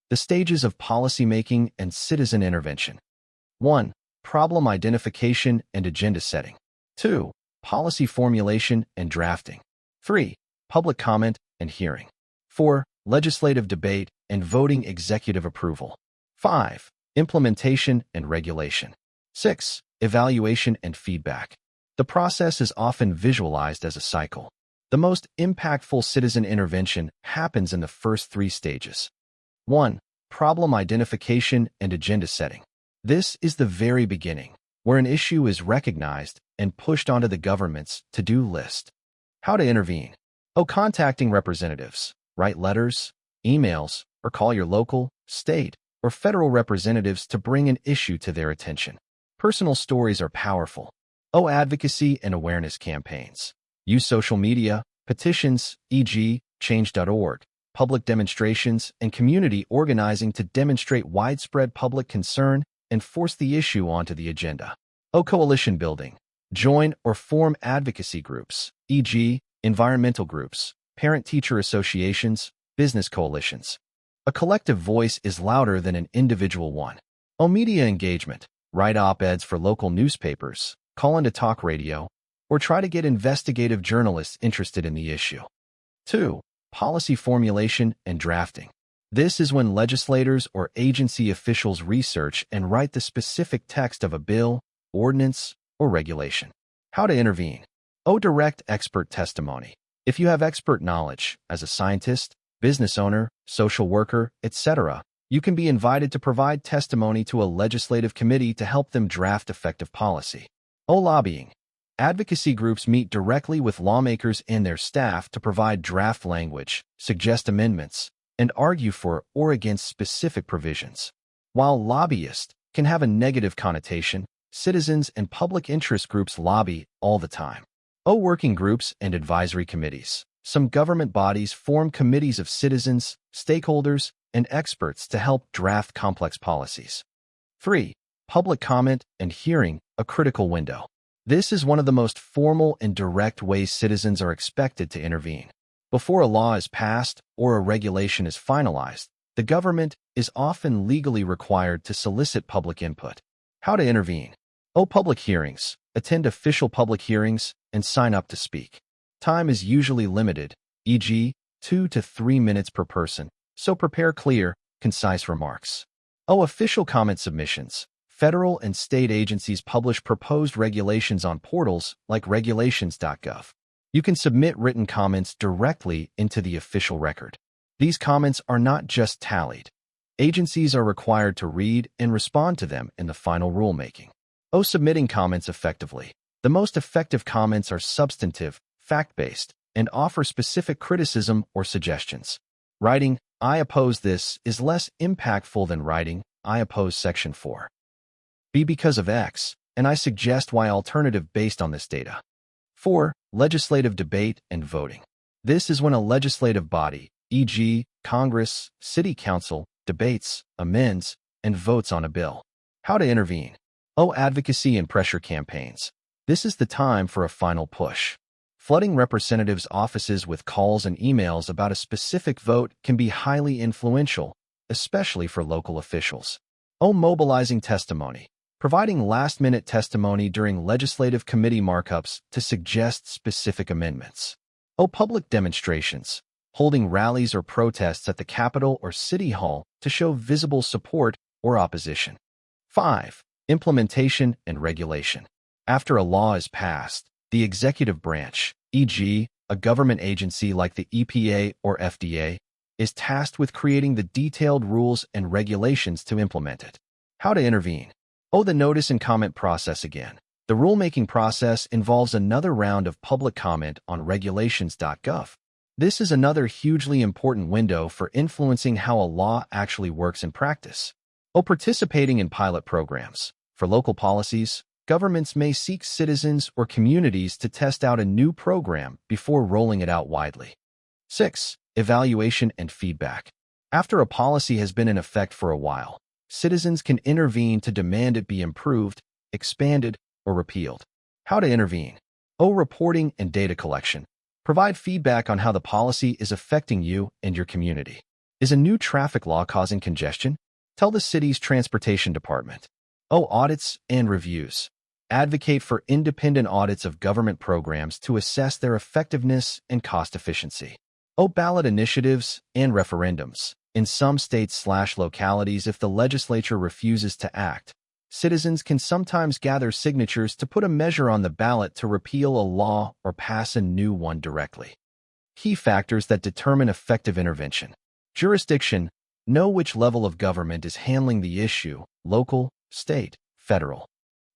The stages of policymaking and citizen intervention. 1. Problem identification and agenda setting. 2. Policy formulation and drafting. 3. Public comment and hearing. 4. Legislative debate and voting executive approval. 5. Implementation and regulation. 6. Evaluation and feedback. The process is often visualized as a cycle. The most impactful citizen intervention happens in the first 3 stages. 1. Problem identification and agenda setting. This is the very beginning, where an issue is recognized and pushed onto the government's to-do list. How to intervene. Contacting representatives. Write letters, emails, or call your local, state, or federal representatives to bring an issue to their attention. Personal stories are powerful. Advocacy and awareness campaigns. Use social media, petitions, e.g., change.org, public demonstrations, and community organizing to demonstrate widespread public concern and force the issue onto the agenda. Coalition building. Join or form advocacy groups, e.g., environmental groups, parent-teacher associations, business coalitions. A collective voice is louder than an individual one. Media engagement. Write op-eds for local newspapers, call into talk radio, or try to get investigative journalists interested in the issue. 2. Policy formulation and drafting. This is when legislators or agency officials research and write the specific text of a bill, ordinance, or regulation. How to intervene. Direct expert testimony. If you have expert knowledge, as a scientist, business owner, social worker, etc., you can be invited to provide testimony to a legislative committee to help them draft effective policy. Lobbying. Advocacy groups meet directly with lawmakers and their staff to provide draft language, suggest amendments, and argue for or against specific provisions. While lobbyist can have a negative connotation, citizens and public interest groups lobby all the time. Working groups and advisory committees. Some government bodies form committees of citizens, stakeholders, and experts to help draft complex policies. 3. Public comment and hearing, a critical window. This is one of the most formal and direct ways citizens are expected to intervene. Before a law is passed or a regulation is finalized, the government is often legally required to solicit public input. How to intervene. Public hearings. Attend official public hearings and sign up to speak. Time is usually limited, e.g., 2 to 3 minutes per person, so prepare clear, concise remarks. Official comment submissions. Federal and state agencies publish proposed regulations on portals like regulations.gov. You can submit written comments directly into the official record. These comments are not just tallied. Agencies are required to read and respond to them in the final rulemaking. Submitting comments effectively. The most effective comments are substantive, fact-based, and offer specific criticism or suggestions. Writing, "I oppose this," is less impactful than writing, "I oppose Section 4. B because of X, and I suggest Y alternative based on this data." 4. Legislative debate and voting. This is when a legislative body, e.g., Congress, City Council, debates, amends, and votes on a bill. How to intervene. Advocacy and pressure campaigns. This is the time for a final push. Flooding representatives' offices with calls and emails about a specific vote can be highly influential, especially for local officials. Mobilizing testimony. Providing last-minute testimony during legislative committee markups to suggest specific amendments. Public demonstrations. Holding rallies or protests at the Capitol or City Hall to show visible support or opposition. 5. Implementation and regulation. After a law is passed, the executive branch, e.g., a government agency like the EPA or FDA, is tasked with creating the detailed rules and regulations to implement it. How to intervene. The notice and comment process again. The rulemaking process involves another round of public comment on regulations.gov. This is another hugely important window for influencing how a law actually works in practice. Participating in pilot programs. For local policies, governments may seek citizens or communities to test out a new program before rolling it out widely. 6. Evaluation and feedback. After a policy has been in effect for a while, citizens can intervene to demand it be improved, expanded, or repealed. How to intervene. Reporting and data collection. Provide feedback on how the policy is affecting you and your community. Is a new traffic law causing congestion? Tell the city's transportation department. Oh, audits and reviews. Advocate for independent audits of government programs to assess their effectiveness and cost efficiency. Oh, ballot initiatives and referendums. In some states/localities, if the legislature refuses to act, citizens can sometimes gather signatures to put a measure on the ballot to repeal a law or pass a new one directly. Key factors that determine effective intervention. Jurisdiction. Know which level of government is handling the issue: local, state, federal.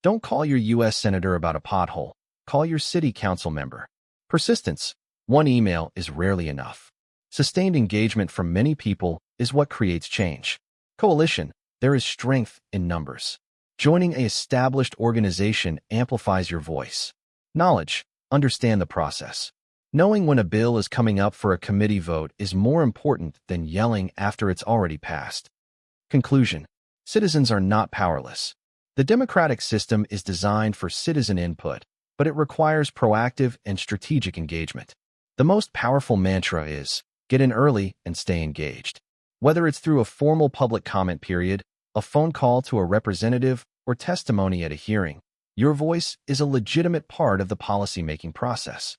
Don't call your U.S. senator about a pothole. Call your city council member. Persistence. One email is rarely enough. Sustained engagement from many people is what creates change. Coalition. There is strength in numbers. Joining an established organization amplifies your voice. Knowledge. Understand the process. Knowing when a bill is coming up for a committee vote is more important than yelling after it's already passed. Conclusion. Citizens are not powerless. The democratic system is designed for citizen input, but it requires proactive and strategic engagement. The most powerful mantra is, get in early and stay engaged. Whether it's through a formal public comment period, a phone call to a representative, or testimony at a hearing, your voice is a legitimate part of the policymaking process.